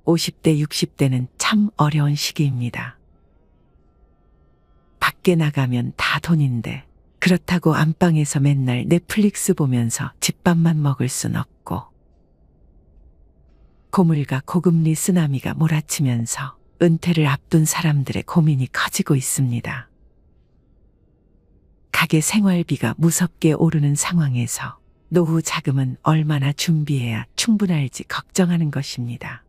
50대, 60대는 참 어려운 시기입니다. 밖에 나가면 다 돈인데 그렇다고 안방에서 맨날 넷플릭스 보면서 집밥만 먹을 순 없고, 고물가 고금리 쓰나미가 몰아치면서 은퇴를 앞둔 사람들의 고민이 커지고 있습니다. 가계 생활비가 무섭게 오르는 상황에서 노후 자금은 얼마나 준비해야 충분할지 걱정하는 것입니다.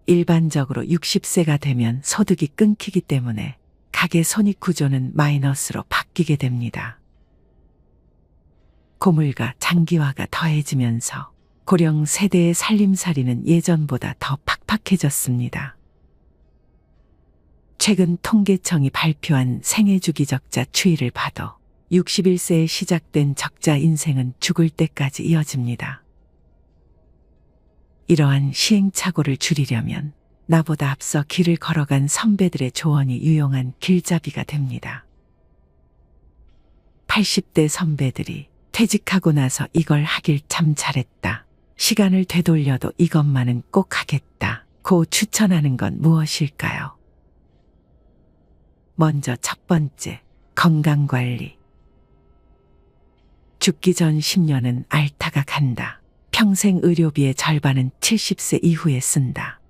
일반적으로 60세가 되면 소득이 끊기기 때문에 가계 손익 구조는 마이너스로 바뀌게 됩니다. 고물가 장기화가 더해지면서 고령 세대의 살림살이는 예전보다 더 팍팍해졌습니다. 최근 통계청이 발표한 생애주기 적자 추이를 봐도 61세에 시작된 적자 인생은 죽을 때까지 이어집니다. 이러한 시행착오를 줄이려면 나보다 앞서 길을 걸어간 선배들의 조언이 유용한 길잡이가 됩니다. 80대 선배들이 퇴직하고 나서 이걸 하길 참 잘했다, 시간을 되돌려도 이것만은 꼭 하겠다 고 추천하는 건 무엇일까요? 먼저 첫 번째, 건강관리. 죽기 전 10년은 앓다가 간다. 평생 의료비의 절반은 70세 이후에 쓴다.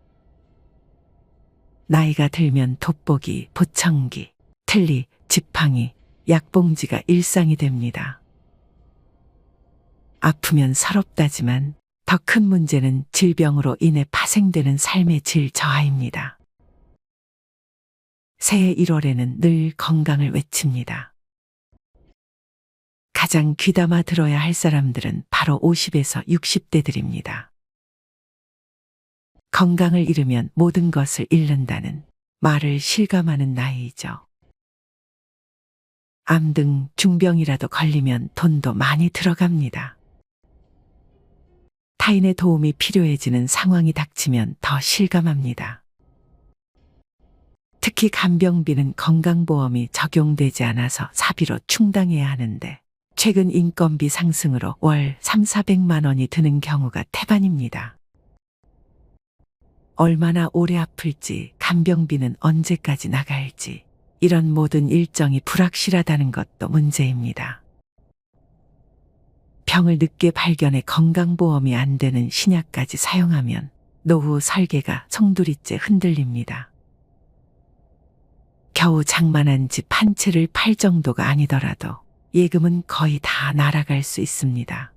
나이가 들면 돋보기, 보청기, 틀니, 지팡이, 약봉지가 일상이 됩니다. 아프면 서럽다지만 더 큰 문제는 질병으로 인해 파생되는 삶의 질 저하입니다. 새해 1월에는 늘 건강을 외칩니다. 가장 귀담아 들어야 할 사람들은 바로 50에서 60대들입니다. 건강을 잃으면 모든 것을 잃는다는 말을 실감하는 나이이죠. 암 등 중병이라도 걸리면 돈도 많이 들어갑니다. 타인의 도움이 필요해지는 상황이 닥치면 더 실감합니다. 특히 간병비는 건강보험이 적용되지 않아서 사비로 충당해야 하는데 최근 인건비 상승으로 월 300~400만 원이 드는 경우가 태반입니다. 얼마나 오래 아플지, 간병비는 언제까지 나갈지, 이런 모든 일정이 불확실하다는 것도 문제입니다. 병을 늦게 발견해 건강보험이 안 되는 신약까지 사용하면 노후 설계가 송두리째 흔들립니다. 겨우 장만한 집 한 채를 팔 정도가 아니더라도 예금은 거의 다 날아갈 수 있습니다.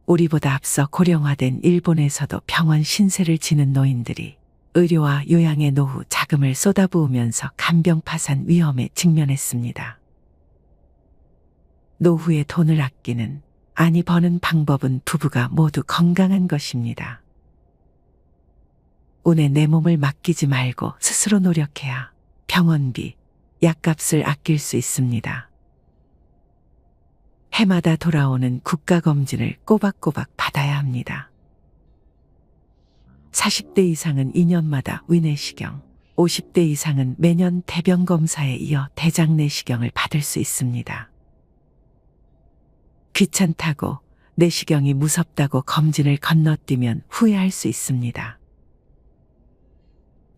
우리보다 앞서 고령화된 일본에서도 병원 신세를 지는 노인들이 의료와 요양의 노후 자금을 쏟아부으면서 간병 파산 위험에 직면했습니다. 노후에 돈을 아끼는, 아니 버는 방법은 부부가 모두 건강한 것입니다. 운에 내 몸을 맡기지 말고 스스로 노력해야 병원비, 약값을 아낄 수 있습니다. 해마다 돌아오는 국가검진을 꼬박꼬박 받아야 합니다. 40대 이상은 2년마다 위내시경, 50대 이상은 매년 대변검사에 이어 대장내시경을 받을 수 있습니다. 귀찮다고, 내시경이 무섭다고 검진을 건너뛰면 후회할 수 있습니다.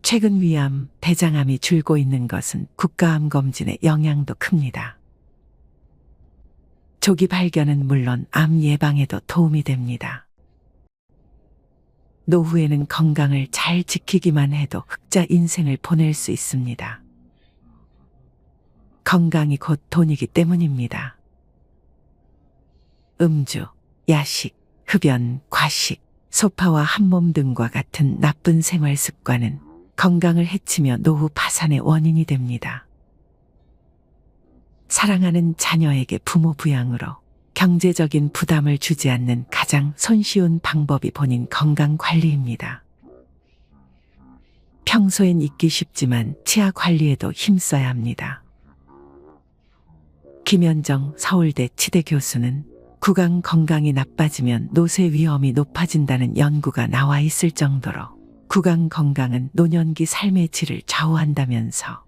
최근 위암, 대장암이 줄고 있는 것은 국가암 검진의 영향도 큽니다. 조기 발견은 물론 암 예방에도 도움이 됩니다. 노후에는 건강을 잘 지키기만 해도 흑자 인생을 보낼 수 있습니다. 건강이 곧 돈이기 때문입니다. 음주, 야식, 흡연, 과식, 소파와 한몸 등과 같은 나쁜 생활 습관은 건강을 해치며 노후 파산의 원인이 됩니다. 사랑하는 자녀에게 부모 부양으로 경제적인 부담을 주지 않는 가장 손쉬운 방법이 본인 건강 관리입니다. 평소엔 잊기 쉽지만 치아 관리에도 힘써야 합니다. 김현정 서울대 치대 교수는 구강 건강이 나빠지면 노쇠 위험이 높아진다는 연구가 나와 있을 정도로 구강 건강은 노년기 삶의 질을 좌우한다면서,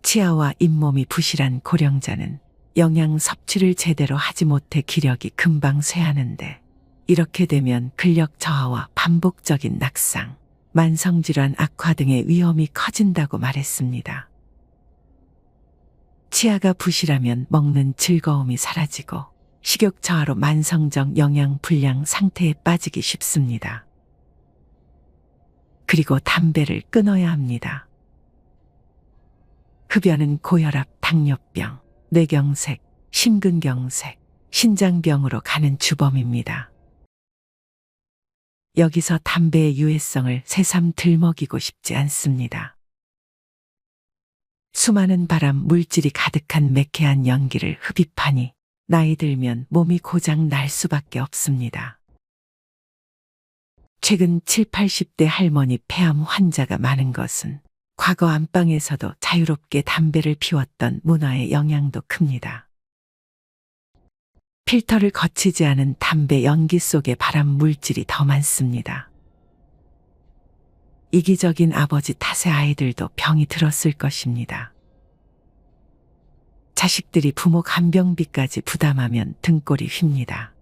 치아와 잇몸이 부실한 고령자는 영양 섭취를 제대로 하지 못해 기력이 금방 쇠하는데 이렇게 되면 근력 저하와 반복적인 낙상, 만성질환 악화 등의 위험이 커진다고 말했습니다. 치아가 부실하면 먹는 즐거움이 사라지고 식욕 저하로 만성적 영양 불량 상태에 빠지기 쉽습니다. 그리고 담배를 끊어야 합니다. 흡연은 고혈압, 당뇨병, 뇌경색, 심근경색, 신장병으로 가는 주범입니다. 여기서 담배의 유해성을 새삼 들먹이고 싶지 않습니다. 수많은 발암 물질이 가득한 매캐한 연기를 흡입하니 나이 들면 몸이 고장 날 수밖에 없습니다. 최근 7, 80대 할머니 폐암 환자가 많은 것은 과거 안방에서도 자유롭게 담배를 피웠던 문화의 영향도 큽니다. 필터를 거치지 않은 담배 연기 속에 발암 물질이 더 많습니다. 이기적인 아버지 탓에 아이들도 병이 들었을 것입니다. 자식들이 부모 간병비까지 부담하면 등골이 휩니다.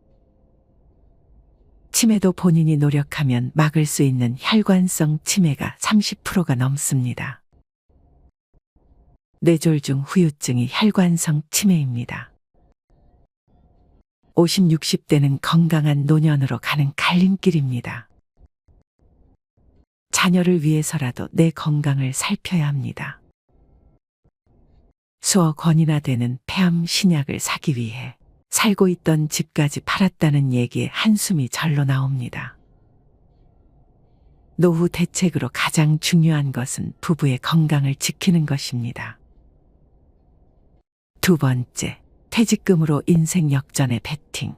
치매도 본인이 노력하면 막을 수 있는 혈관성 치매가 30%가 넘습니다. 뇌졸중 후유증이 혈관성 치매입니다. 50, 60대는 건강한 노년으로 가는 갈림길입니다. 자녀를 위해서라도 내 건강을 살펴야 합니다. 수억 원이나 되는 폐암 신약을 사기 위해 살고 있던 집까지 팔았다는 얘기에 한숨이 절로 나옵니다. 노후 대책으로 가장 중요한 것은 부부의 건강을 지키는 것입니다. 두 번째, 퇴직금으로 인생 역전의 베팅.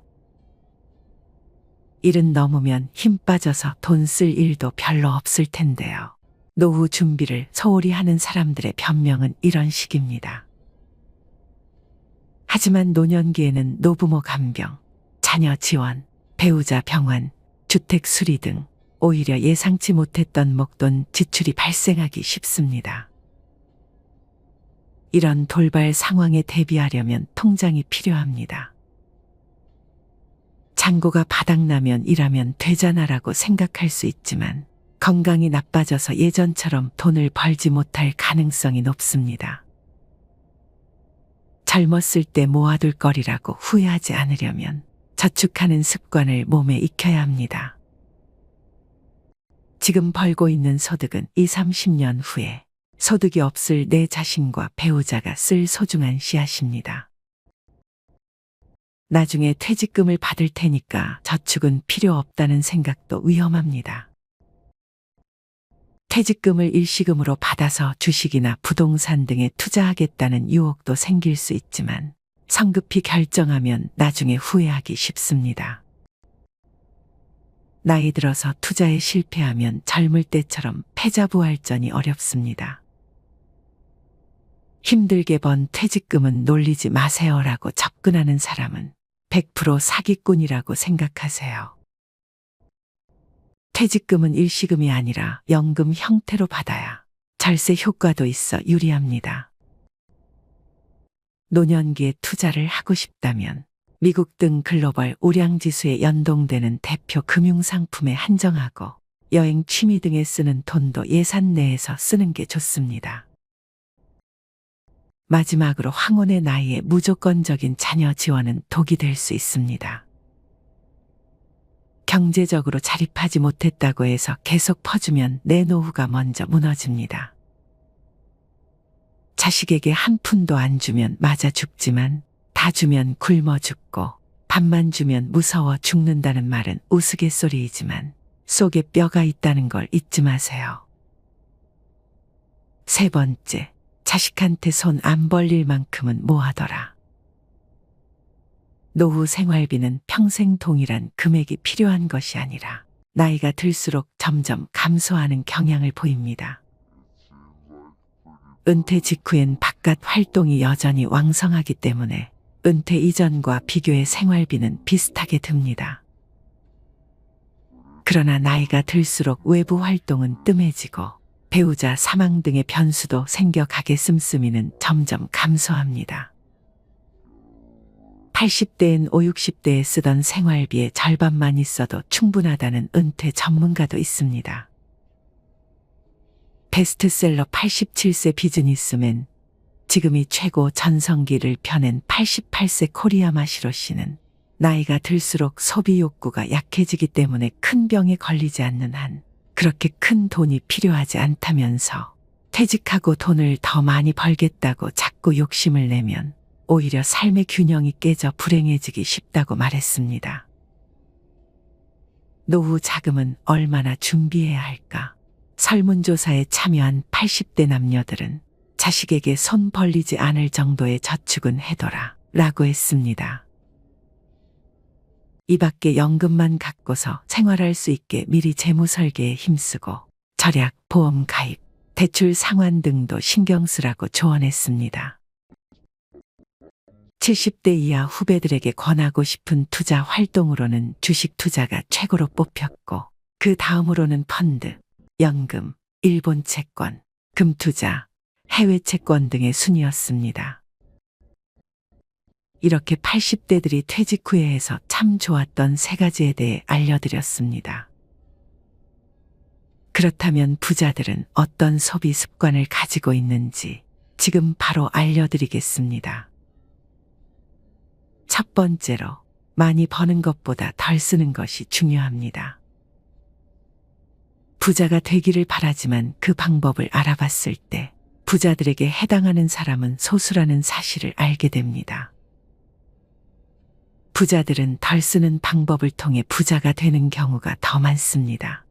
일은 넘으면 힘 빠져서 돈 쓸 일도 별로 없을 텐데요. 노후 준비를 소홀히 하는 사람들의 변명은 이런 식입니다. 하지만 노년기에는 노부모 간병, 자녀 지원, 배우자 병환, 주택 수리 등 오히려 예상치 못했던 목돈 지출이 발생하기 쉽습니다. 이런 돌발 상황에 대비하려면 통장이 필요합니다. 잔고가 바닥나면 일하면 되잖아라고 생각할 수 있지만 건강이 나빠져서 예전처럼 돈을 벌지 못할 가능성이 높습니다. 젊었을 때 모아둘 거리라고 후회하지 않으려면 저축하는 습관을 몸에 익혀야 합니다. 지금 벌고 있는 소득은 20, 30년 후에 소득이 없을 내 자신과 배우자가 쓸 소중한 씨앗입니다. 나중에 퇴직금을 받을 테니까 저축은 필요 없다는 생각도 위험합니다. 퇴직금을 일시금으로 받아서 주식이나 부동산 등에 투자하겠다는 유혹도 생길 수 있지만 성급히 결정하면 나중에 후회하기 쉽습니다. 나이 들어서 투자에 실패하면 젊을 때처럼 패자부활전이 어렵습니다. 힘들게 번 퇴직금은 놀리지 마세요라고 접근하는 사람은 100% 사기꾼이라고 생각하세요. 퇴직금은 일시금이 아니라 연금 형태로 받아야 절세 효과도 있어 유리합니다. 노년기에 투자를 하고 싶다면 미국 등 글로벌 우량지수에 연동되는 대표 금융상품에 한정하고 여행, 취미 등에 쓰는 돈도 예산 내에서 쓰는 게 좋습니다. 마지막으로 황혼의 나이에 무조건적인 자녀 지원은 독이 될 수 있습니다. 경제적으로 자립하지 못했다고 해서 계속 퍼주면 내 노후가 먼저 무너집니다. 자식에게 한 푼도 안 주면 맞아 죽지만 다 주면 굶어 죽고 밥만 주면 무서워 죽는다는 말은 우스갯소리이지만 속에 뼈가 있다는 걸 잊지 마세요. 세 번째, 자식한테 손 안 벌릴 만큼은 모아둬라. 노후 생활비는 평생 동일한 금액이 필요한 것이 아니라 나이가 들수록 점점 감소하는 경향을 보입니다. 은퇴 직후엔 바깥 활동이 여전히 왕성하기 때문에 은퇴 이전과 비교해 생활비는 비슷하게 듭니다. 그러나 나이가 들수록 외부 활동은 뜸해지고 배우자 사망 등의 변수도 생겨가게 씀씀이는 점점 감소합니다. 80대엔 5, 60대에 쓰던 생활비의 절반만 있어도 충분하다는 은퇴 전문가도 있습니다. 베스트셀러 87세 비즈니스맨, 지금이 최고 전성기를 펴낸 88세 코리아 마시로 씨는 나이가 들수록 소비 욕구가 약해지기 때문에 큰 병에 걸리지 않는 한 그렇게 큰 돈이 필요하지 않다면서 퇴직하고 돈을 더 많이 벌겠다고 자꾸 욕심을 내면 오히려 삶의 균형이 깨져 불행해지기 쉽다고 말했습니다. 노후 자금은 얼마나 준비해야 할까? 설문조사에 참여한 80대 남녀들은 자식에게 손 벌리지 않을 정도의 저축은 해둬라 라고 했습니다. 이 밖에 연금만 갖고서 생활할 수 있게 미리 재무 설계에 힘쓰고 절약, 보험 가입, 대출 상환 등도 신경 쓰라고 조언했습니다. 70대 이하 후배들에게 권하고 싶은 투자 활동으로는 주식 투자가 최고로 뽑혔고 그 다음으로는 펀드, 연금, 일본 채권, 금투자, 해외 채권 등의 순이었습니다. 이렇게 80대들이 퇴직 후에 해서 참 좋았던 세 가지에 대해 알려드렸습니다. 그렇다면 부자들은 어떤 소비 습관을 가지고 있는지 지금 바로 알려드리겠습니다. 첫 번째로, 많이 버는 것보다 덜 쓰는 것이 중요합니다. 부자가 되기를 바라지만 그 방법을 알아봤을 때 부자들에게 해당하는 사람은 소수라는 사실을 알게 됩니다. 부자들은 덜 쓰는 방법을 통해 부자가 되는 경우가 더 많습니다.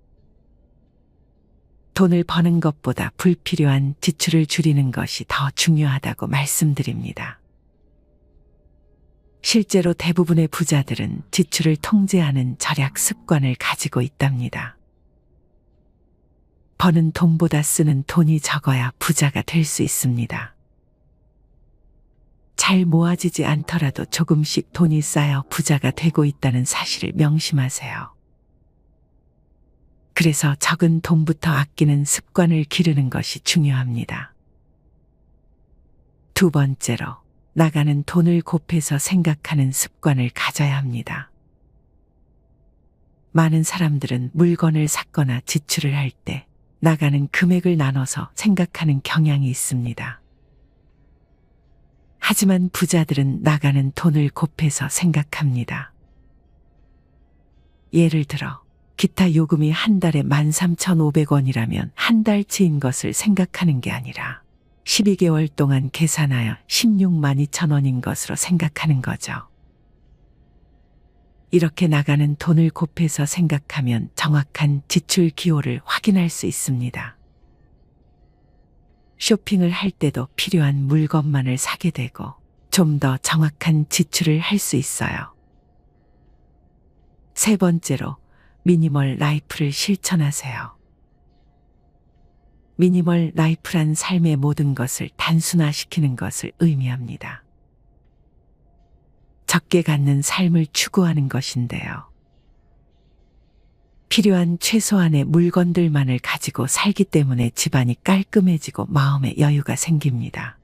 돈을 버는 것보다 불필요한 지출을 줄이는 것이 더 중요하다고 말씀드립니다. 실제로 대부분의 부자들은 지출을 통제하는 절약 습관을 가지고 있답니다. 버는 돈보다 쓰는 돈이 적어야 부자가 될 수 있습니다. 잘 모아지지 않더라도 조금씩 돈이 쌓여 부자가 되고 있다는 사실을 명심하세요. 그래서 적은 돈부터 아끼는 습관을 기르는 것이 중요합니다. 두 번째로, 나가는 돈을 곱해서 생각하는 습관을 가져야 합니다. 많은 사람들은 물건을 샀거나 지출을 할 때 나가는 금액을 나눠서 생각하는 경향이 있습니다. 하지만 부자들은 나가는 돈을 곱해서 생각합니다. 예를 들어 기타 요금이 한 달에 13,500원이라면 한 달치인 것을 생각하는 게 아니라 12개월 동안 계산하여 162,000원인 것으로 생각하는 거죠. 이렇게 나가는 돈을 곱해서 생각하면 정확한 지출 기호를 확인할 수 있습니다. 쇼핑을 할 때도 필요한 물건만을 사게 되고 좀 더 정확한 지출을 할 수 있어요. 세 번째로, 미니멀 라이프를 실천하세요. 미니멀 라이프란 삶의 모든 것을 단순화시키는 것을 의미합니다. 적게 갖는 삶을 추구하는 것인데요. 필요한 최소한의 물건들만을 가지고 살기 때문에 집안이 깔끔해지고 마음의 여유가 생깁니다.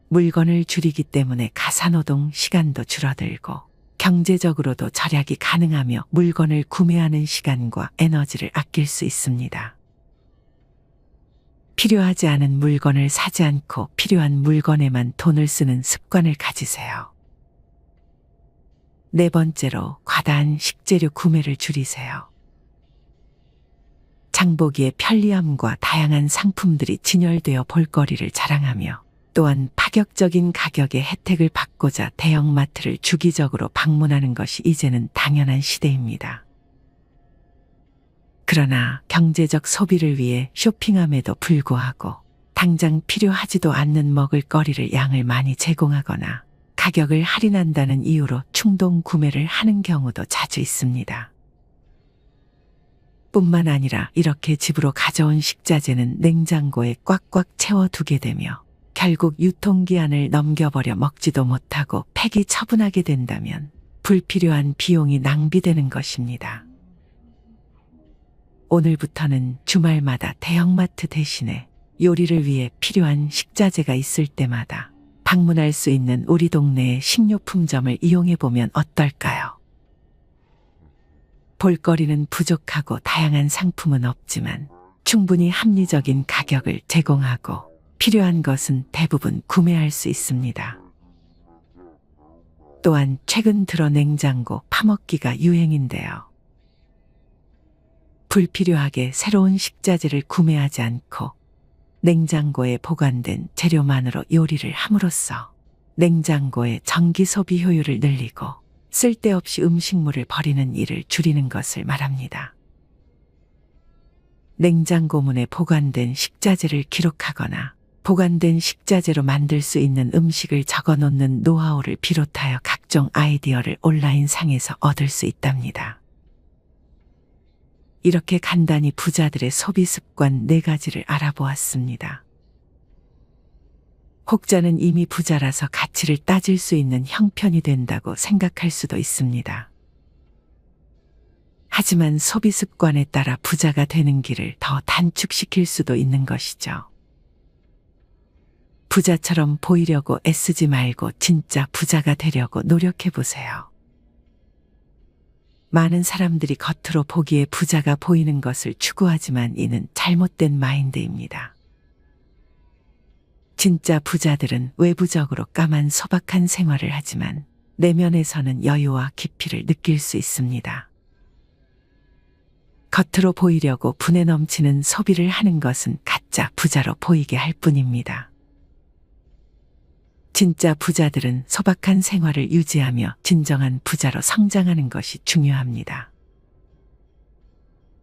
물건을 줄이기 때문에 가사노동 시간도 줄어들고 경제적으로도 절약이 가능하며 물건을 구매하는 시간과 에너지를 아낄 수 있습니다. 필요하지 않은 물건을 사지 않고 필요한 물건에만 돈을 쓰는 습관을 가지세요. 네 번째로, 과다한 식재료 구매를 줄이세요. 장보기의 편리함과 다양한 상품들이 진열되어 볼거리를 자랑하며 또한 파격적인 가격의 혜택을 받고자 대형마트를 주기적으로 방문하는 것이 이제는 당연한 시대입니다. 그러나 경제적 소비를 위해 쇼핑함에도 불구하고 당장 필요하지도 않는 먹을거리를 양을 많이 제공하거나 가격을 할인한다는 이유로 충동 구매를 하는 경우도 자주 있습니다. 뿐만 아니라 이렇게 집으로 가져온 식자재는 냉장고에 꽉꽉 채워두게 되며 결국 유통기한을 넘겨버려 먹지도 못하고 폐기 처분하게 된다면 불필요한 비용이 낭비되는 것입니다. 오늘부터는 주말마다 대형마트 대신에 요리를 위해 필요한 식자재가 있을 때마다 방문할 수 있는 우리 동네의 식료품점을 이용해 보면 어떨까요? 볼거리는 부족하고 다양한 상품은 없지만 충분히 합리적인 가격을 제공하고 필요한 것은 대부분 구매할 수 있습니다. 또한 최근 들어 냉장고 파먹기가 유행인데요. 불필요하게 새로운 식자재를 구매하지 않고 냉장고에 보관된 재료만으로 요리를 함으로써 냉장고의 전기 소비 효율을 늘리고 쓸데없이 음식물을 버리는 일을 줄이는 것을 말합니다. 냉장고문에 보관된 식자재를 기록하거나 보관된 식자재로 만들 수 있는 음식을 적어 놓는 노하우를 비롯하여 각종 아이디어를 온라인상에서 얻을 수 있답니다. 이렇게 간단히 부자들의 소비 습관 4가지를 알아보았습니다. 혹자는 이미 부자라서 가치를 따질 수 있는 형편이 된다고 생각할 수도 있습니다. 하지만 소비 습관에 따라 부자가 되는 길을 더 단축시킬 수도 있는 것이죠. 부자처럼 보이려고 애쓰지 말고 진짜 부자가 되려고 노력해 보세요. 많은 사람들이 겉으로 보기에 부자가 보이는 것을 추구하지만 이는 잘못된 마인드입니다. 진짜 부자들은 외부적으로 까만 소박한 생활을 하지만 내면에서는 여유와 깊이를 느낄 수 있습니다. 겉으로 보이려고 분에 넘치는 소비를 하는 것은 가짜 부자로 보이게 할 뿐입니다. 진짜 부자들은 소박한 생활을 유지하며 진정한 부자로 성장하는 것이 중요합니다.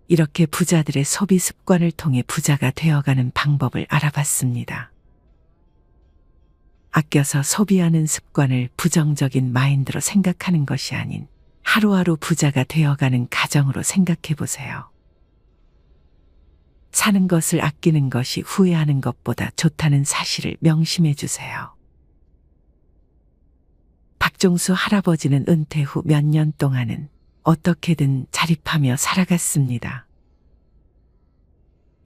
이렇게 부자들의 소비 습관을 통해 부자가 되어가는 방법을 알아봤습니다. 아껴서 소비하는 습관을 부정적인 마인드로 생각하는 것이 아닌 하루하루 부자가 되어가는 과정으로 생각해 보세요. 사는 것을 아끼는 것이 후회하는 것보다 좋다는 사실을 명심해 주세요. 박종수 할아버지는 은퇴 후 몇 년 동안은 어떻게든 자립하며 살아갔습니다.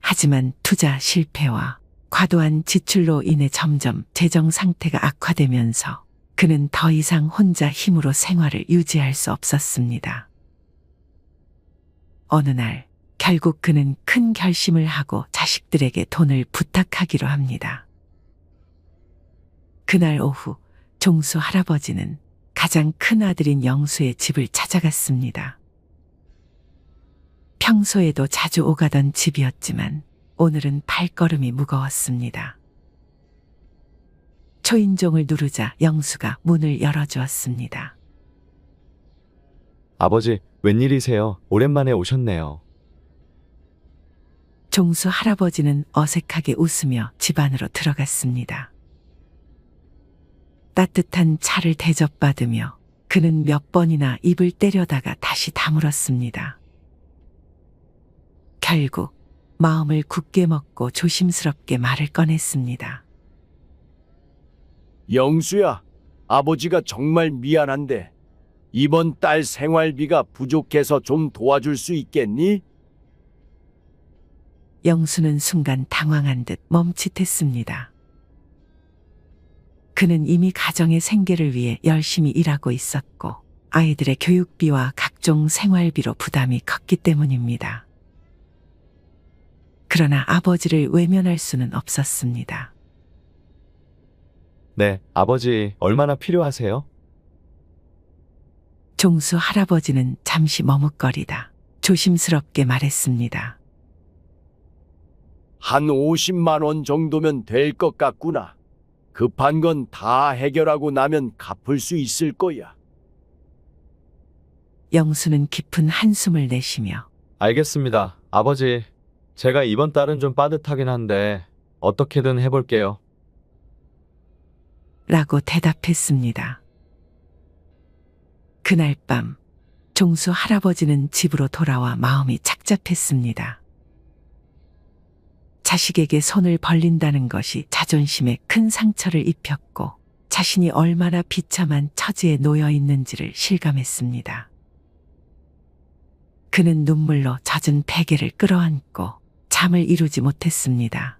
하지만 투자 실패와 과도한 지출로 인해 점점 재정 상태가 악화되면서 그는 더 이상 혼자 힘으로 생활을 유지할 수 없었습니다. 어느 날 결국 그는 큰 결심을 하고 자식들에게 돈을 부탁하기로 합니다. 그날 오후 종수 할아버지는 가장 큰 아들인 영수의 집을 찾아갔습니다. 평소에도 자주 오가던 집이었지만 오늘은 발걸음이 무거웠습니다. 초인종을 누르자 영수가 문을 열어주었습니다. 아버지, 웬일이세요? 오랜만에 오셨네요. 종수 할아버지는 어색하게 웃으며 집 안으로 들어갔습니다. 따뜻한 차를 대접받으며 그는 몇 번이나 입을 때려다가 다시 다물었습니다. 결국 마음을 굳게 먹고 조심스럽게 말을 꺼냈습니다. 영수야, 아버지가 정말 미안한데 이번 달 생활비가 부족해서 좀 도와줄 수 있겠니? 영수는 순간 당황한 듯 멈칫했습니다. 그는 이미 가정의 생계를 위해 열심히 일하고 있었고 아이들의 교육비와 각종 생활비로 부담이 컸기 때문입니다. 그러나 아버지를 외면할 수는 없었습니다. 네, 아버지, 얼마나 필요하세요? 종수 할아버지는 잠시 머뭇거리다 조심스럽게 말했습니다. 한 50만 원 정도면 될 것 같구나. 급한 건 다 해결하고 나면 갚을 수 있을 거야. 영수는 깊은 한숨을 내쉬며 알겠습니다. 아버지, 제가 이번 달은 좀 빠듯하긴 한데 어떻게든 해볼게요. 라고 대답했습니다. 그날 밤 종수 할아버지는 집으로 돌아와 마음이 착잡했습니다. 자식에게 손을 벌린다는 것이 자존심에 큰 상처를 입혔고 자신이 얼마나 비참한 처지에 놓여 있는지를 실감했습니다. 그는 눈물로 젖은 베개를 끌어안고 잠을 이루지 못했습니다.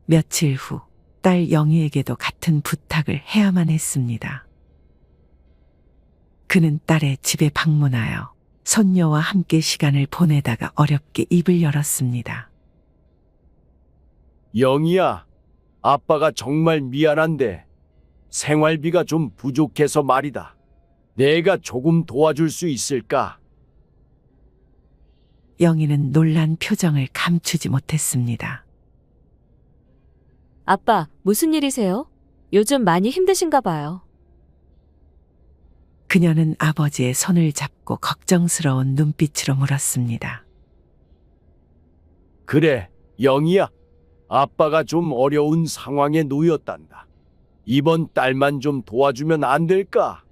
며칠 후 딸 영희에게도 같은 부탁을 해야만 했습니다. 그는 딸의 집에 방문하여 손녀와 함께 시간을 보내다가 어렵게 입을 열었습니다. 영희야, 아빠가 정말 미안한데 생활비가 좀 부족해서 말이다. 내가 조금 도와줄 수 있을까? 영희는 놀란 표정을 감추지 못했습니다. 아빠, 무슨 일이세요? 요즘 많이 힘드신가 봐요. 그녀는 아버지의 손을 잡고 걱정스러운 눈빛으로 물었습니다. 그래, 영희야. 아빠가 좀 어려운 상황에 놓였단다. 이번 달만 좀 도와주면 안 될까?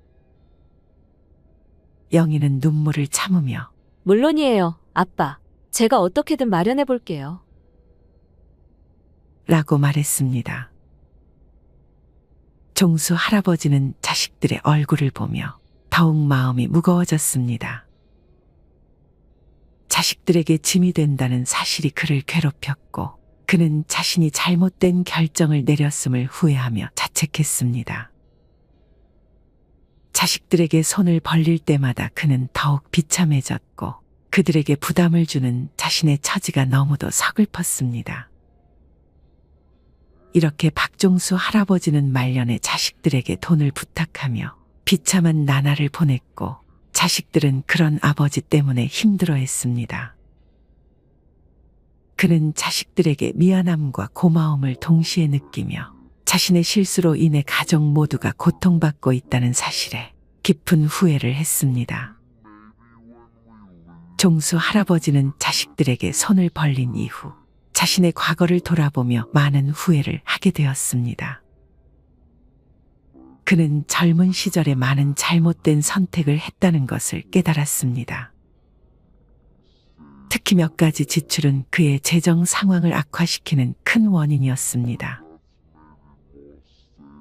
영희는 눈물을 참으며 물론이에요, 아빠. 제가 어떻게든 마련해 볼게요. 라고 말했습니다. 종수 할아버지는 자식들의 얼굴을 보며 더욱 마음이 무거워졌습니다. 자식들에게 짐이 된다는 사실이 그를 괴롭혔고 그는 자신이 잘못된 결정을 내렸음을 후회하며 자책했습니다. 자식들에게 손을 벌릴 때마다 그는 더욱 비참해졌고 그들에게 부담을 주는 자신의 처지가 너무도 서글펐습니다. 이렇게 박종수 할아버지는 말년에 자식들에게 돈을 부탁하며 비참한 나날을 보냈고 자식들은 그런 아버지 때문에 힘들어했습니다. 그는 자식들에게 미안함과 고마움을 동시에 느끼며 자신의 실수로 인해 가족 모두가 고통받고 있다는 사실에 깊은 후회를 했습니다. 종수 할아버지는 자식들에게 손을 벌린 이후 자신의 과거를 돌아보며 많은 후회를 하게 되었습니다. 그는 젊은 시절에 많은 잘못된 선택을 했다는 것을 깨달았습니다. 특히 몇 가지 지출은 그의 재정 상황을 악화시키는 큰 원인이었습니다.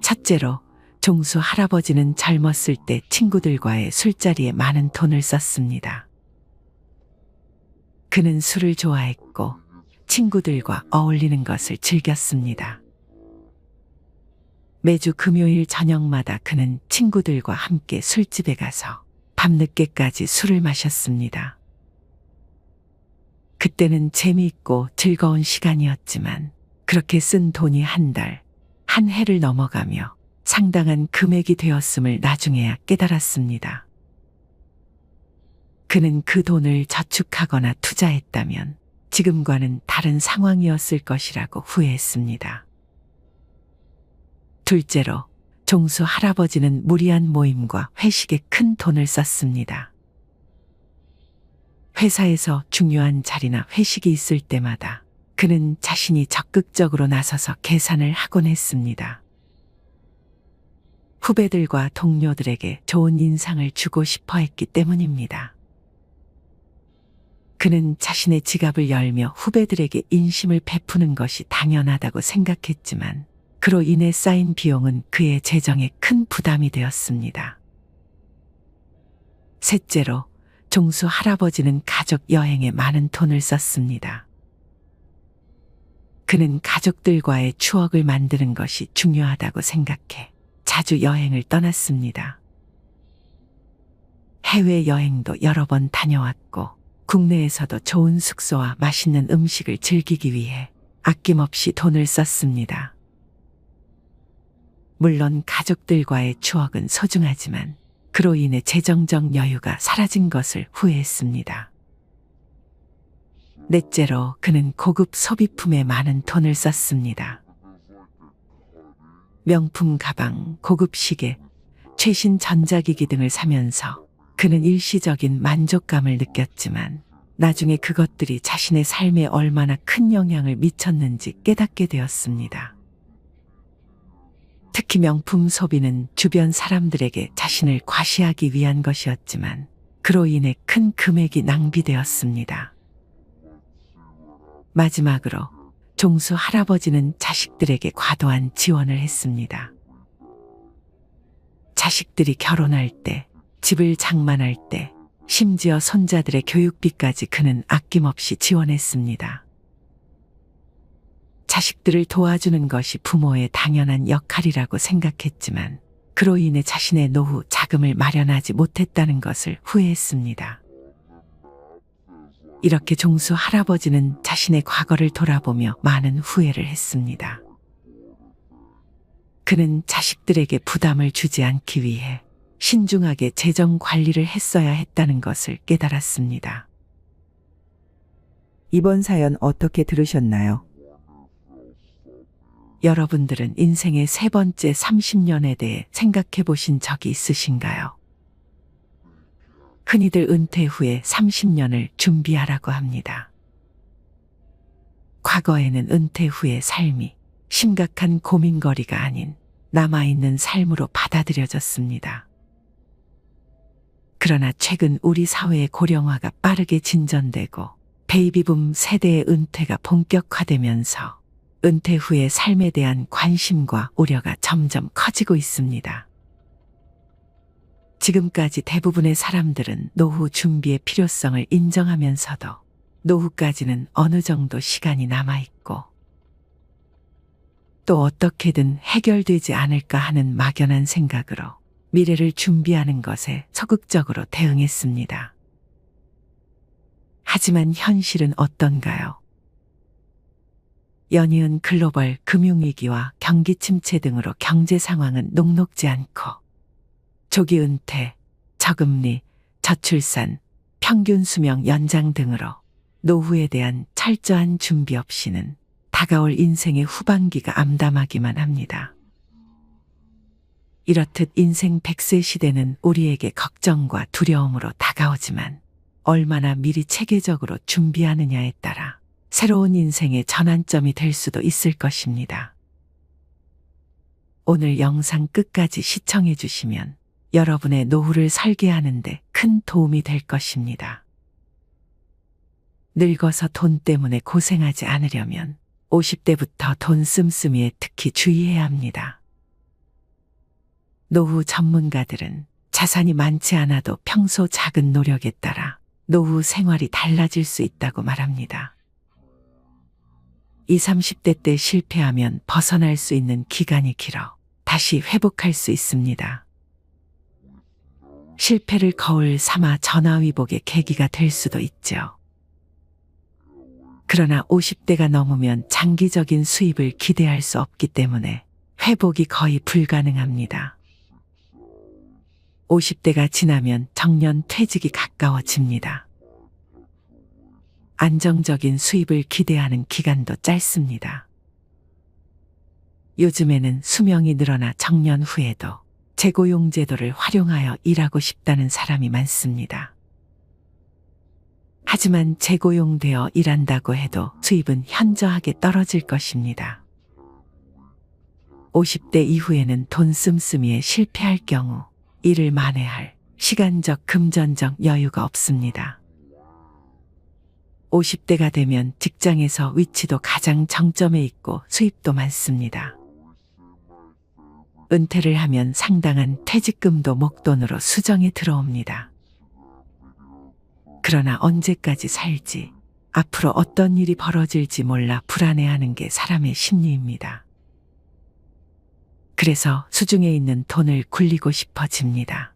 첫째로, 종수 할아버지는 젊었을 때 친구들과의 술자리에 많은 돈을 썼습니다. 그는 술을 좋아했고 친구들과 어울리는 것을 즐겼습니다. 매주 금요일 저녁마다 그는 친구들과 함께 술집에 가서 밤늦게까지 술을 마셨습니다. 그때는 재미있고 즐거운 시간이었지만 그렇게 쓴 돈이 한 달, 한 해를 넘어가며 상당한 금액이 되었음을 나중에야 깨달았습니다. 그는 그 돈을 저축하거나 투자했다면 지금과는 다른 상황이었을 것이라고 후회했습니다. 둘째로, 종수 할아버지는 무리한 모임과 회식에 큰 돈을 썼습니다. 회사에서 중요한 자리나 회식이 있을 때마다 그는 자신이 적극적으로 나서서 계산을 하곤 했습니다. 후배들과 동료들에게 좋은 인상을 주고 싶어 했기 때문입니다. 그는 자신의 지갑을 열며 후배들에게 인심을 베푸는 것이 당연하다고 생각했지만 그로 인해 쌓인 비용은 그의 재정에 큰 부담이 되었습니다. 셋째로, 종수 할아버지는 가족 여행에 많은 돈을 썼습니다. 그는 가족들과의 추억을 만드는 것이 중요하다고 생각해 자주 여행을 떠났습니다. 해외여행도 여러 번 다녀왔고 국내에서도 좋은 숙소와 맛있는 음식을 즐기기 위해 아낌없이 돈을 썼습니다. 물론 가족들과의 추억은 소중하지만 그로 인해 재정적 여유가 사라진 것을 후회했습니다. 넷째로, 그는 고급 소비품에 많은 돈을 썼습니다. 명품 가방, 고급 시계, 최신 전자기기 등을 사면서 그는 일시적인 만족감을 느꼈지만 나중에 그것들이 자신의 삶에 얼마나 큰 영향을 미쳤는지 깨닫게 되었습니다. 특히 명품 소비는 주변 사람들에게 자신을 과시하기 위한 것이었지만 그로 인해 큰 금액이 낭비되었습니다. 마지막으로 종수 할아버지는 자식들에게 과도한 지원을 했습니다. 자식들이 결혼할 때, 집을 장만할 때, 심지어 손자들의 교육비까지 그는 아낌없이 지원했습니다. 자식들을 도와주는 것이 부모의 당연한 역할이라고 생각했지만 그로 인해 자신의 노후 자금을 마련하지 못했다는 것을 후회했습니다. 이렇게 종수 할아버지는 자신의 과거를 돌아보며 많은 후회를 했습니다. 그는 자식들에게 부담을 주지 않기 위해 신중하게 재정 관리를 했어야 했다는 것을 깨달았습니다. 이번 사연 어떻게 들으셨나요? 여러분들은 인생의 세 번째 30년에 대해 생각해 보신 적이 있으신가요? 흔히들 은퇴 후에 30년을 준비하라고 합니다. 과거에는 은퇴 후의 삶이 심각한 고민거리가 아닌 남아있는 삶으로 받아들여졌습니다. 그러나 최근 우리 사회의 고령화가 빠르게 진전되고 베이비붐 세대의 은퇴가 본격화되면서 은퇴 후의 삶에 대한 관심과 우려가 점점 커지고 있습니다. 지금까지 대부분의 사람들은 노후 준비의 필요성을 인정하면서도 노후까지는 어느 정도 시간이 남아있고 또 어떻게든 해결되지 않을까 하는 막연한 생각으로 미래를 준비하는 것에 적극적으로 대응했습니다. 하지만 현실은 어떤가요? 연이은 글로벌 금융위기와 경기 침체 등으로 경제 상황은 녹록지 않고 조기 은퇴, 저금리, 저출산, 평균 수명 연장 등으로 노후에 대한 철저한 준비 없이는 다가올 인생의 후반기가 암담하기만 합니다. 이렇듯 인생 100세 시대는 우리에게 걱정과 두려움으로 다가오지만 얼마나 미리 체계적으로 준비하느냐에 따라 새로운 인생의 전환점이 될 수도 있을 것입니다. 오늘 영상 끝까지 시청해 주시면 여러분의 노후를 설계하는 데 큰 도움이 될 것입니다. 늙어서 돈 때문에 고생하지 않으려면 50대부터 돈 씀씀이에 특히 주의해야 합니다. 노후 전문가들은 자산이 많지 않아도 평소 작은 노력에 따라 노후 생활이 달라질 수 있다고 말합니다. 20, 30대 때 실패하면 벗어날 수 있는 기간이 길어 다시 회복할 수 있습니다. 실패를 거울 삼아 전화위복의 계기가 될 수도 있죠. 그러나 50대가 넘으면 장기적인 수입을 기대할 수 없기 때문에 회복이 거의 불가능합니다. 50대가 지나면 정년 퇴직이 가까워집니다. 안정적인 수입을 기대하는 기간도 짧습니다. 요즘에는 수명이 늘어나 정년 후에도 재고용 제도를 활용하여 일하고 싶다는 사람이 많습니다. 하지만 재고용되어 일한다고 해도 수입은 현저하게 떨어질 것입니다. 50대 이후에는 돈 씀씀이에 실패할 경우 일을 만회할 시간적 금전적 여유가 없습니다. 50대가 되면 직장에서 위치도 가장 정점에 있고 수입도 많습니다. 은퇴를 하면 상당한 퇴직금도 목돈으로 수정에 들어옵니다. 그러나 언제까지 살지, 앞으로 어떤 일이 벌어질지 몰라 불안해하는 게 사람의 심리입니다. 그래서 수중에 있는 돈을 굴리고 싶어집니다.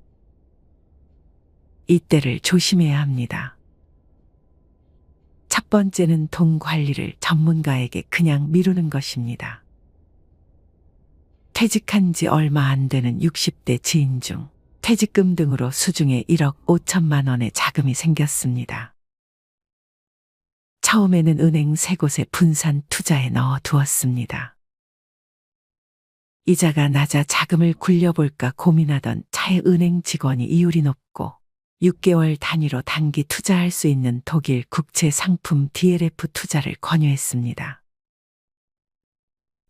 이때를 조심해야 합니다. 첫 번째는 돈 관리를 전문가에게 그냥 미루는 것입니다. 퇴직한 지 얼마 안 되는 60대 지인 중 퇴직금 등으로 수중에 1억 5천만 원의 자금이 생겼습니다. 처음에는 은행 3곳에 분산 투자에 넣어 두었습니다. 이자가 낮아 자금을 굴려볼까 고민하던 차에 은행 직원이 이율이 높고 6개월 단위로 단기 투자할 수 있는 독일 국채 상품 DLF 투자를 권유했습니다.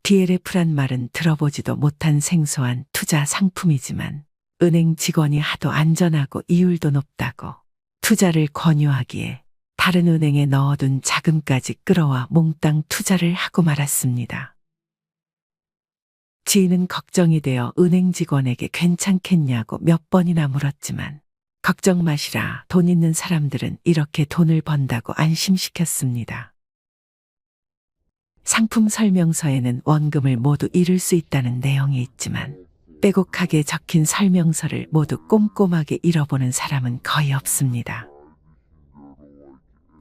DLF란 말은 들어보지도 못한 생소한 투자 상품이지만 은행 직원이 하도 안전하고 이율도 높다고 투자를 권유하기에 다른 은행에 넣어둔 자금까지 끌어와 몽땅 투자를 하고 말았습니다. 지인은 걱정이 되어 은행 직원에게 괜찮겠냐고 몇 번이나 물었지만 걱정 마시라, 돈 있는 사람들은 이렇게 돈을 번다고 안심시켰습니다. 상품 설명서에는 원금을 모두 잃을 수 있다는 내용이 있지만 빼곡하게 적힌 설명서를 모두 꼼꼼하게 읽어보는 사람은 거의 없습니다.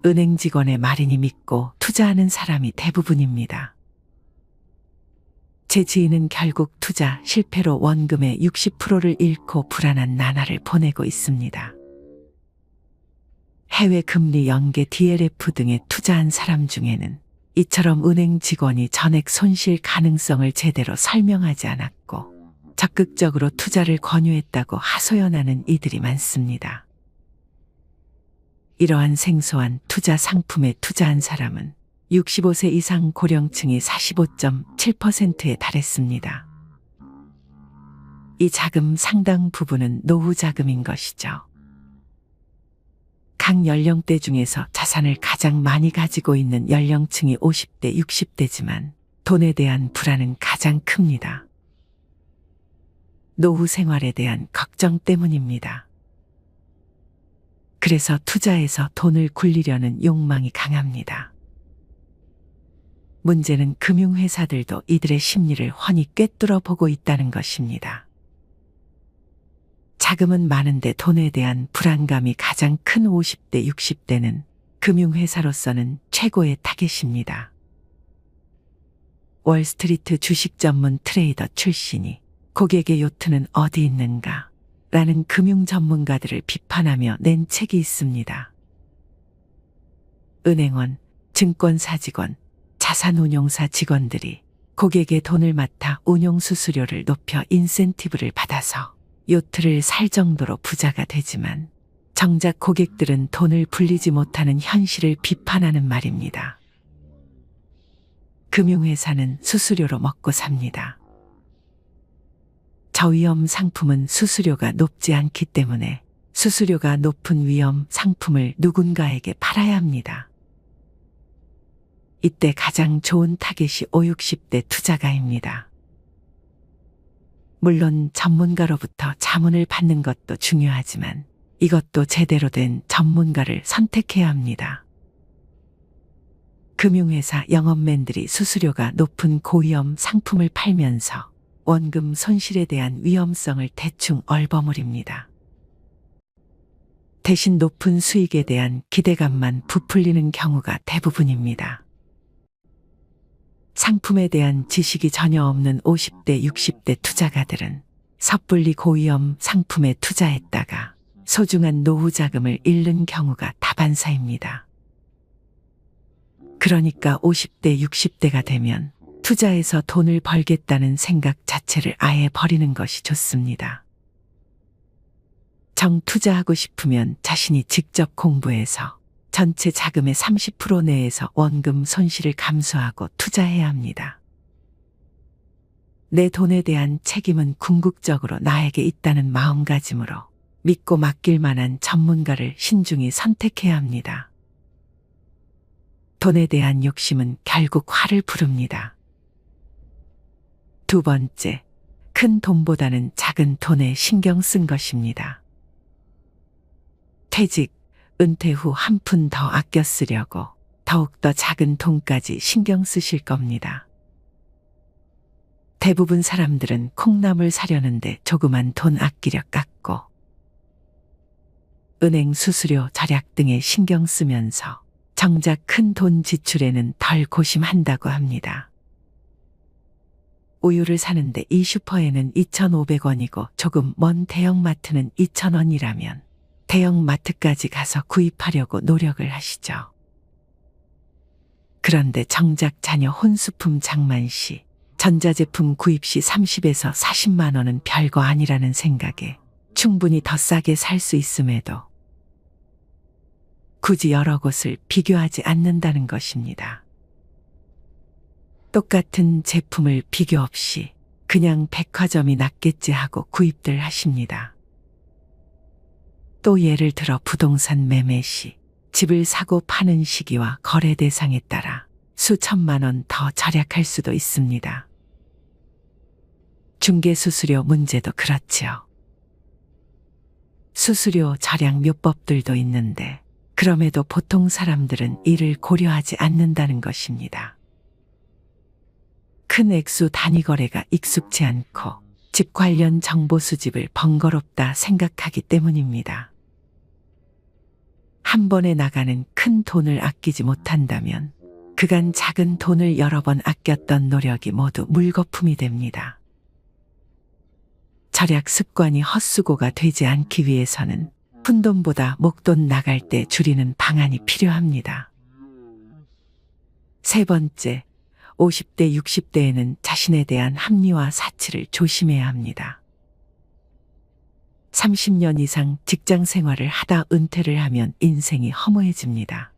은행 직원의 말이니 믿고 투자하는 사람이 대부분입니다. 제 지인은 결국 투자 실패로 원금의 60%를 잃고 불안한 나날을 보내고 있습니다. 해외 금리 연계 DLF 등에 투자한 사람 중에는 이처럼 은행 직원이 전액 손실 가능성을 제대로 설명하지 않았고 적극적으로 투자를 권유했다고 하소연하는 이들이 많습니다. 이러한 생소한 투자 상품에 투자한 사람은 65세 이상 고령층이 45.7%에 달했습니다. 이 자금 상당 부분은 노후 자금인 것이죠. 각 연령대 중에서 자산을 가장 많이 가지고 있는 연령층이 50대, 60대지만 돈에 대한 불안은 가장 큽니다. 노후 생활에 대한 걱정 때문입니다. 그래서 투자에서 돈을 굴리려는 욕망이 강합니다. 문제는 금융회사들도 이들의 심리를 훤히 꿰뚫어 보고 있다는 것입니다. 자금은 많은데 돈에 대한 불안감이 가장 큰 50대, 60대는 금융회사로서는 최고의 타겟입니다. 월스트리트 주식 전문 트레이더 출신이 고객의 요트는 어디 있는가? 라는 금융 전문가들을 비판하며 낸 책이 있습니다. 은행원, 증권사 직원, 자산운용사 직원들이 고객의 돈을 맡아 운용수수료를 높여 인센티브를 받아서 요트를 살 정도로 부자가 되지만 정작 고객들은 돈을 불리지 못하는 현실을 비판하는 말입니다. 금융회사는 수수료로 먹고 삽니다. 저위험 상품은 수수료가 높지 않기 때문에 수수료가 높은 위험 상품을 누군가에게 팔아야 합니다. 이때 가장 좋은 타겟이 5, 60대 투자가입니다. 물론 전문가로부터 자문을 받는 것도 중요하지만 이것도 제대로 된 전문가를 선택해야 합니다. 금융회사 영업맨들이 수수료가 높은 고위험 상품을 팔면서 원금 손실에 대한 위험성을 대충 얼버무립니다. 대신 높은 수익에 대한 기대감만 부풀리는 경우가 대부분입니다. 상품에 대한 지식이 전혀 없는 50대, 60대 투자가들은 섣불리 고위험 상품에 투자했다가 소중한 노후 자금을 잃는 경우가 다반사입니다. 그러니까 50대, 60대가 되면 투자해서 돈을 벌겠다는 생각 자체를 아예 버리는 것이 좋습니다. 정 투자하고 싶으면 자신이 직접 공부해서 전체 자금의 30% 내에서 원금 손실을 감수하고 투자해야 합니다. 내 돈에 대한 책임은 궁극적으로 나에게 있다는 마음가짐으로 믿고 맡길 만한 전문가를 신중히 선택해야 합니다. 돈에 대한 욕심은 결국 화를 부릅니다. 두 번째, 큰 돈보다는 작은 돈에 신경 쓴 것입니다. 퇴직, 은퇴 후 한 푼 더 아껴 쓰려고 더욱더 작은 돈까지 신경 쓰실 겁니다. 대부분 사람들은 콩나물 사려는데 조그만 돈 아끼려 깎고 은행 수수료 절약 등에 신경 쓰면서 정작 큰 돈 지출에는 덜 고심한다고 합니다. 우유를 사는데 이 슈퍼에는 2,500원이고 조금 먼 대형마트는 2,000원이라면 대형마트까지 가서 구입하려고 노력을 하시죠. 그런데 정작 자녀 혼수품 장만 시, 전자제품 구입 시 30에서 40만 원은 별거 아니라는 생각에 충분히 더 싸게 살 수 있음에도 굳이 여러 곳을 비교하지 않는다는 것입니다. 똑같은 제품을 비교 없이 그냥 백화점이 낫겠지 하고 구입들 하십니다. 또 예를 들어 부동산 매매 시 집을 사고 파는 시기와 거래 대상에 따라 수천만 원 더 절약할 수도 있습니다. 중개수수료 문제도 그렇지요. 수수료 절약 묘법들도 있는데 그럼에도 보통 사람들은 이를 고려하지 않는다는 것입니다. 큰 액수 단위 거래가 익숙치 않고 집 관련 정보 수집을 번거롭다 생각하기 때문입니다. 한 번에 나가는 큰 돈을 아끼지 못한다면 그간 작은 돈을 여러 번 아꼈던 노력이 모두 물거품이 됩니다. 절약 습관이 헛수고가 되지 않기 위해서는 푼돈보다 목돈 나갈 때 줄이는 방안이 필요합니다. 세 번째, 50대, 60대에는 자신에 대한 합리화 사치를 조심해야 합니다. 30년 이상 직장 생활을 하다 은퇴를 하면 인생이 허무해집니다.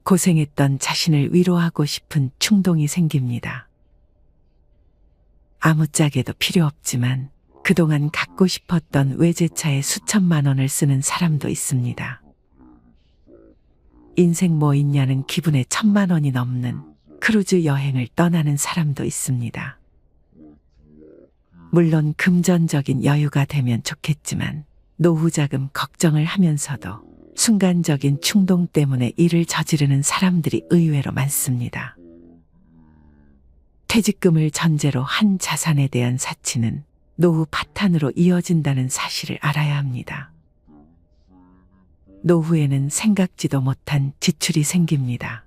고생했던 자신을 위로하고 싶은 충동이 생깁니다. 아무짝에도 필요 없지만 그동안 갖고 싶었던 외제차에 수천만 원을 쓰는 사람도 있습니다. 인생 뭐 있냐는 기분에 1,000만 원이 넘는 크루즈 여행을 떠나는 사람도 있습니다. 물론 금전적인 여유가 되면 좋겠지만 노후 자금 걱정을 하면서도 순간적인 충동 때문에 일을 저지르는 사람들이 의외로 많습니다. 퇴직금을 전제로 한 자산에 대한 사치는 노후 파탄으로 이어진다는 사실을 알아야 합니다. 노후에는 생각지도 못한 지출이 생깁니다.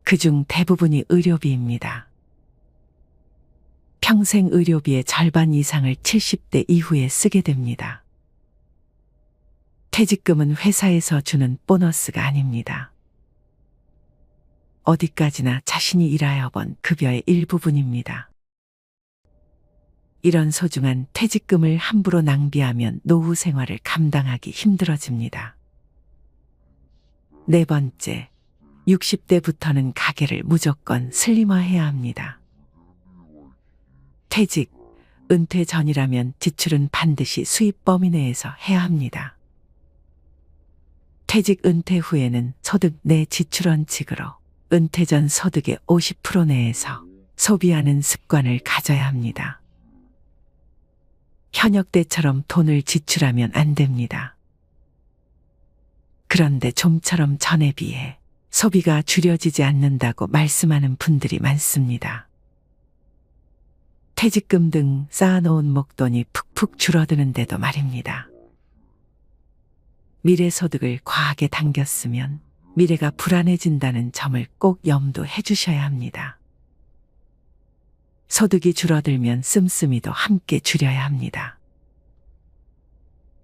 그중 대부분이 의료비입니다. 평생 의료비의 절반 이상을 70대 이후에 쓰게 됩니다. 퇴직금은 회사에서 주는 보너스가 아닙니다. 어디까지나 자신이 일하여 번 급여의 일부분입니다. 이런 소중한 퇴직금을 함부로 낭비하면 노후 생활을 감당하기 힘들어집니다. 네 번째, 60대부터는 가계를 무조건 슬림화해야 합니다. 퇴직, 은퇴 전이라면 지출은 반드시 수입 범위 내에서 해야 합니다. 퇴직 은퇴 후에는 소득 내 지출 원칙으로 은퇴 전 소득의 50% 내에서 소비하는 습관을 가져야 합니다. 현역 때처럼 돈을 지출하면 안 됩니다. 그런데 좀처럼 전에 비해 소비가 줄여지지 않는다고 말씀하는 분들이 많습니다. 퇴직금 등 쌓아놓은 목돈이 푹푹 줄어드는데도 말입니다. 미래 소득을 과하게 당겼으면 미래가 불안해진다는 점을 꼭 염두해 주셔야 합니다. 소득이 줄어들면 씀씀이도 함께 줄여야 합니다.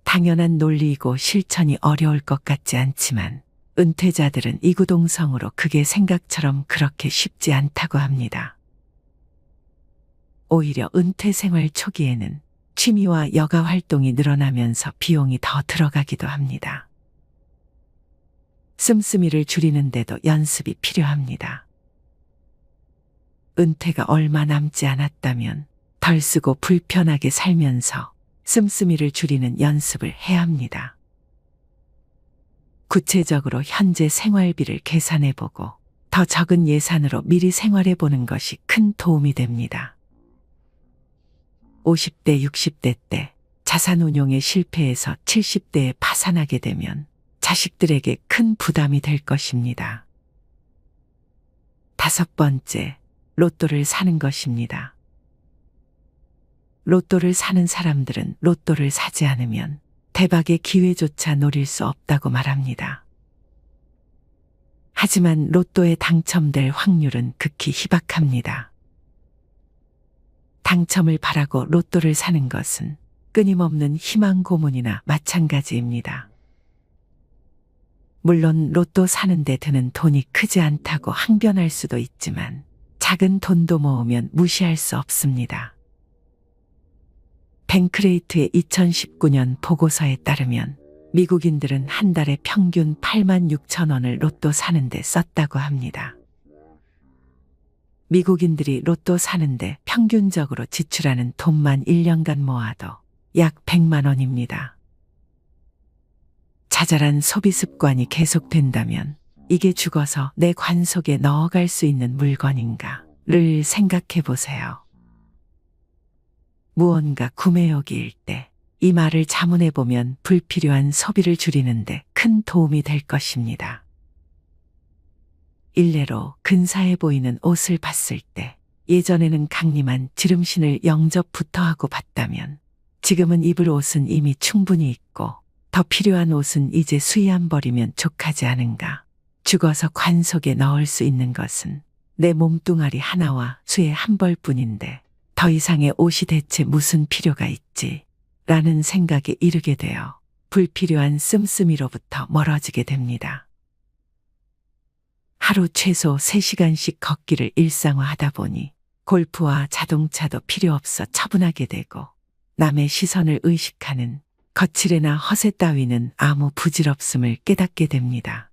당연한 논리이고 실천이 어려울 것 같지 않지만 은퇴자들은 이구동성으로 그게 생각처럼 그렇게 쉽지 않다고 합니다. 오히려 은퇴 생활 초기에는 취미와 여가 활동이 늘어나면서 비용이 더 들어가기도 합니다. 씀씀이를 줄이는데도 연습이 필요합니다. 은퇴가 얼마 남지 않았다면 덜 쓰고 불편하게 살면서 씀씀이를 줄이는 연습을 해야 합니다. 구체적으로 현재 생활비를 계산해보고 더 적은 예산으로 미리 생활해보는 것이 큰 도움이 됩니다. 50대, 60대 때 자산운용에 실패해서 70대에 파산하게 되면 자식들에게 큰 부담이 될 것입니다. 다섯 번째, 로또를 사는 것입니다. 로또를 사는 사람들은 로또를 사지 않으면 대박의 기회조차 노릴 수 없다고 말합니다. 하지만 로또에 당첨될 확률은 극히 희박합니다. 당첨을 바라고 로또를 사는 것은 끊임없는 희망 고문이나 마찬가지입니다. 물론 로또 사는데 드는 돈이 크지 않다고 항변할 수도 있지만 작은 돈도 모으면 무시할 수 없습니다. 뱅크레이트의 2019년 보고서에 따르면 미국인들은 한 달에 평균 86,000원을 로또 사는데 썼다고 합니다. 미국인들이 로또 사는데 평균적으로 지출하는 돈만 1년간 모아도 약 100만 원입니다. 자잘한 소비 습관이 계속된다면 이게 죽어서 내 관 속에 넣어갈 수 있는 물건인가를 생각해 보세요. 무언가 구매욕일 때 이 말을 자문해 보면 불필요한 소비를 줄이는데 큰 도움이 될 것입니다. 일례로 근사해 보이는 옷을 봤을 때 예전에는 강림한 지름신을 영접부터 하고 봤다면 지금은 입을 옷은 이미 충분히 있고 더 필요한 옷은 이제 수의 안 버리면 족하지 않은가. 죽어서 관 속에 넣을 수 있는 것은 내 몸뚱아리 하나와 수의 한 벌뿐인데 더 이상의 옷이 대체 무슨 필요가 있지? 라는 생각에 이르게 되어 불필요한 씀씀이로부터 멀어지게 됩니다. 하루 최소 3시간씩 걷기를 일상화하다 보니 골프와 자동차도 필요 없어 처분하게 되고 남의 시선을 의식하는 거칠애나 허세 따위는 아무 부질없음을 깨닫게 됩니다.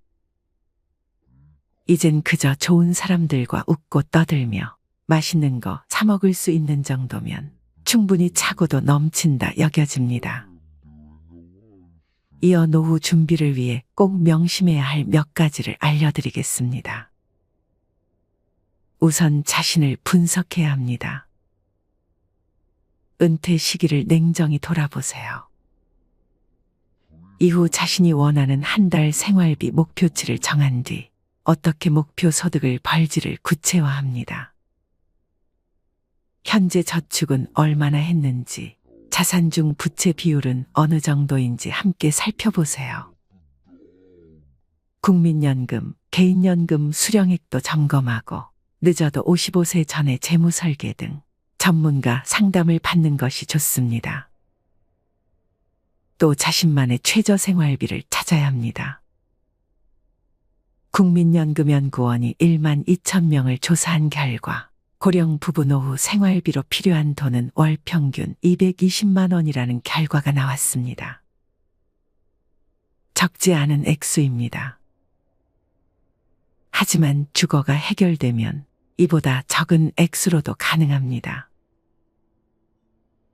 이젠 그저 좋은 사람들과 웃고 떠들며 맛있는 거 사 먹을 수 있는 정도면 충분히 차고도 넘친다 여겨집니다. 이어 노후 준비를 위해 꼭 명심해야 할 몇 가지를 알려드리겠습니다. 우선 자신을 분석해야 합니다. 은퇴 시기를 냉정히 돌아보세요. 이후 자신이 원하는 한 달 생활비 목표치를 정한 뒤 어떻게 목표 소득을 벌지를 구체화합니다. 현재 저축은 얼마나 했는지, 자산 중 부채 비율은 어느 정도인지 함께 살펴보세요. 국민연금, 개인연금 수령액도 점검하고 늦어도 55세 전에 재무설계 등 전문가 상담을 받는 것이 좋습니다. 또 자신만의 최저 생활비를 찾아야 합니다. 국민연금연구원이 1만 2천 명을 조사한 결과 고령 부부 노후 생활비로 필요한 돈은 월 평균 220만 원이라는 결과가 나왔습니다. 적지 않은 액수입니다. 하지만 주거가 해결되면 이보다 적은 액수로도 가능합니다.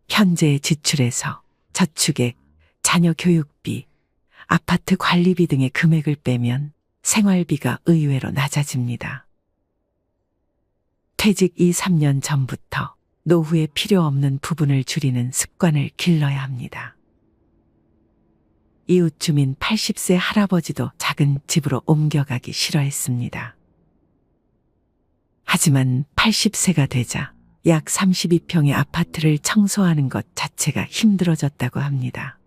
현재의 지출에서 저축액, 자녀 교육비, 아파트 관리비 등의 금액을 빼면 생활비가 의외로 낮아집니다. 퇴직 2, 3년 전부터 노후에 필요 없는 부분을 줄이는 습관을 길러야 합니다. 이웃 주민 80세 할아버지도 작은 집으로 옮겨가기 싫어했습니다. 하지만 80세가 되자 약 32평의 아파트를 청소하는 것 자체가 힘들어졌다고 합니다.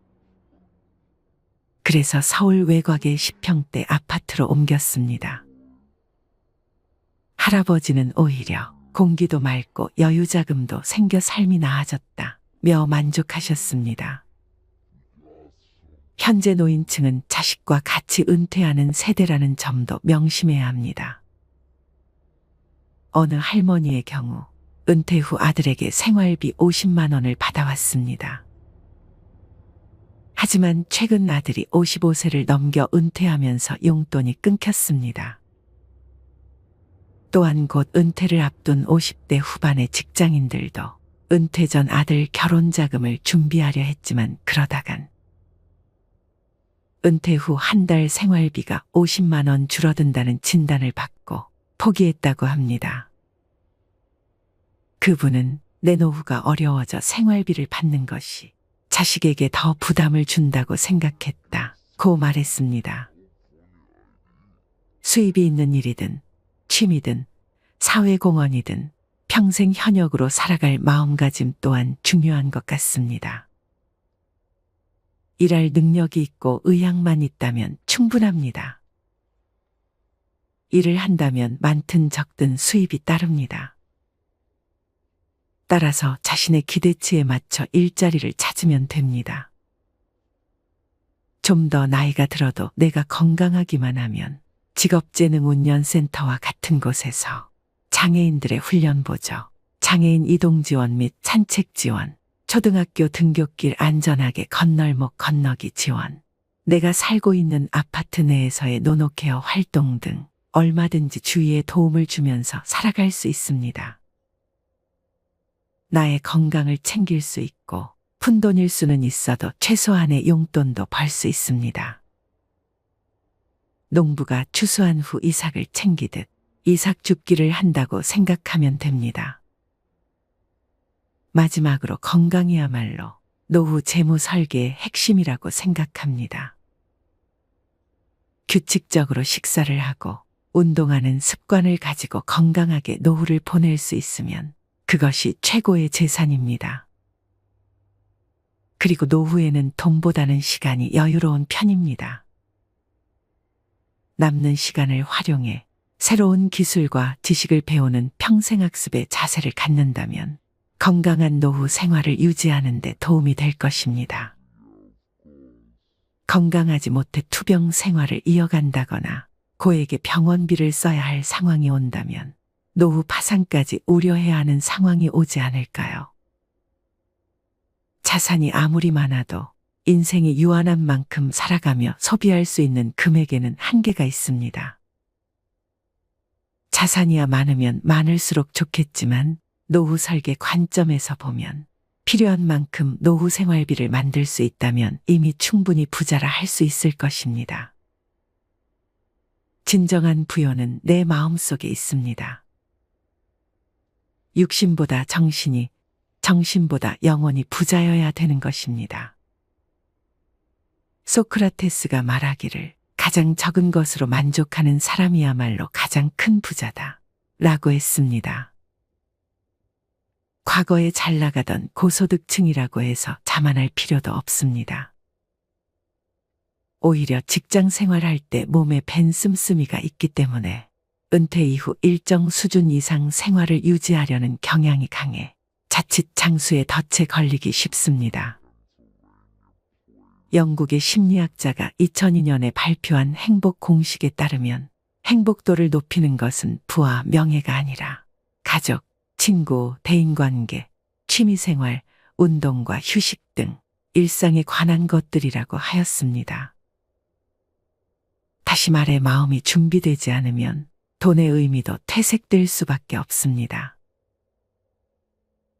그래서 서울 외곽의 10평대 아파트로 옮겼습니다. 할아버지는 오히려 공기도 맑고 여유자금도 생겨 삶이 나아졌다며 만족하셨습니다. 현재 노인층은 자식과 같이 은퇴하는 세대라는 점도 명심해야 합니다. 어느 할머니의 경우 은퇴 후 아들에게 생활비 50만 원을 받아왔습니다. 하지만 최근 아들이 55세를 넘겨 은퇴하면서 용돈이 끊겼습니다. 또한 곧 은퇴를 앞둔 50대 후반의 직장인들도 은퇴 전 아들 결혼 자금을 준비하려 했지만 그러다간 은퇴 후 한 달 생활비가 50만 원 줄어든다는 진단을 받고 포기했다고 합니다. 그분은 내 노후가 어려워져 생활비를 받는 것이 자식에게 더 부담을 준다고 생각했다고 말했습니다. 수입이 있는 일이든 취미든 사회공헌이든 평생 현역으로 살아갈 마음가짐 또한 중요한 것 같습니다. 일할 능력이 있고 의향만 있다면 충분합니다. 일을 한다면 많든 적든 수입이 따릅니다. 따라서 자신의 기대치에 맞춰 일자리를 찾으면 됩니다. 좀 더 나이가 들어도 내가 건강하기만 하면 직업재능운영센터와 같은 곳에서 장애인들의 훈련보조, 장애인 이동지원 및 산책지원, 초등학교 등굣길 안전하게 건널목 건너기 지원, 내가 살고 있는 아파트 내에서의 노노케어 활동 등 얼마든지 주위에 도움을 주면서 살아갈 수 있습니다. 나의 건강을 챙길 수 있고 푼돈일 수는 있어도 최소한의 용돈도 벌 수 있습니다. 농부가 추수한 후 이삭을 챙기듯 이삭 줍기를 한다고 생각하면 됩니다. 마지막으로 건강이야말로 노후 재무 설계의 핵심이라고 생각합니다. 규칙적으로 식사를 하고 운동하는 습관을 가지고 건강하게 노후를 보낼 수 있으면 그것이 최고의 재산입니다. 그리고 노후에는 돈보다는 시간이 여유로운 편입니다. 남는 시간을 활용해 새로운 기술과 지식을 배우는 평생학습의 자세를 갖는다면 건강한 노후 생활을 유지하는 데 도움이 될 것입니다. 건강하지 못해 투병 생활을 이어간다거나 고액의 병원비를 써야 할 상황이 온다면 노후 파산까지 우려해야 하는 상황이 오지 않을까요? 자산이 아무리 많아도 인생이 유한한 만큼 살아가며 소비할 수 있는 금액에는 한계가 있습니다. 자산이야 많으면 많을수록 좋겠지만 노후 설계 관점에서 보면 필요한 만큼 노후 생활비를 만들 수 있다면 이미 충분히 부자라 할 수 있을 것입니다. 진정한 부여는 내 마음속에 있습니다. 육신보다 정신이, 정신보다 영혼이 부자여야 되는 것입니다. 소크라테스가 말하기를 가장 적은 것으로 만족하는 사람이야말로 가장 큰 부자다 라고 했습니다. 과거에 잘 나가던 고소득층이라고 해서 자만할 필요도 없습니다. 오히려 직장 생활할 때 몸에 밴 씀씀이가 있기 때문에 은퇴 이후 일정 수준 이상 생활을 유지하려는 경향이 강해 자칫 장수의 덫에 걸리기 쉽습니다. 영국의 심리학자가 2002년에 발표한 행복 공식에 따르면 행복도를 높이는 것은 부와 명예가 아니라 가족, 친구, 대인관계, 취미생활, 운동과 휴식 등 일상에 관한 것들이라고 하였습니다. 다시 말해 마음이 준비되지 않으면 돈의 의미도 퇴색될 수밖에 없습니다.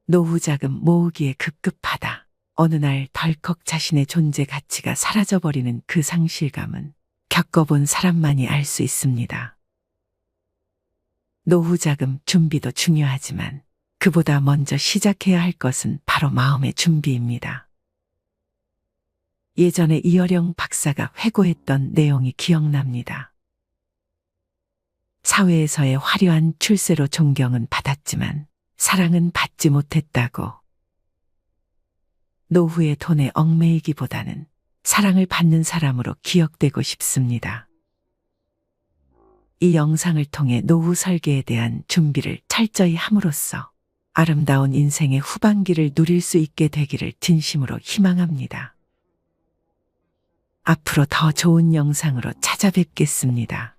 노후 자금 모으기에 급급하다. 어느 날 덜컥 자신의 존재 가치가 사라져버리는 그 상실감은 겪어본 사람만이 알 수 있습니다. 노후 자금 준비도 중요하지만 그보다 먼저 시작해야 할 것은 바로 마음의 준비입니다. 예전에 이어령 박사가 회고했던 내용이 기억납니다. 사회에서의 화려한 출세로 존경은 받았지만 사랑은 받지 못했다고. 노후의 돈에 얽매이기보다는 사랑을 받는 사람으로 기억되고 싶습니다. 이 영상을 통해 노후 설계에 대한 준비를 철저히 함으로써 아름다운 인생의 후반기를 누릴 수 있게 되기를 진심으로 희망합니다. 앞으로 더 좋은 영상으로 찾아뵙겠습니다.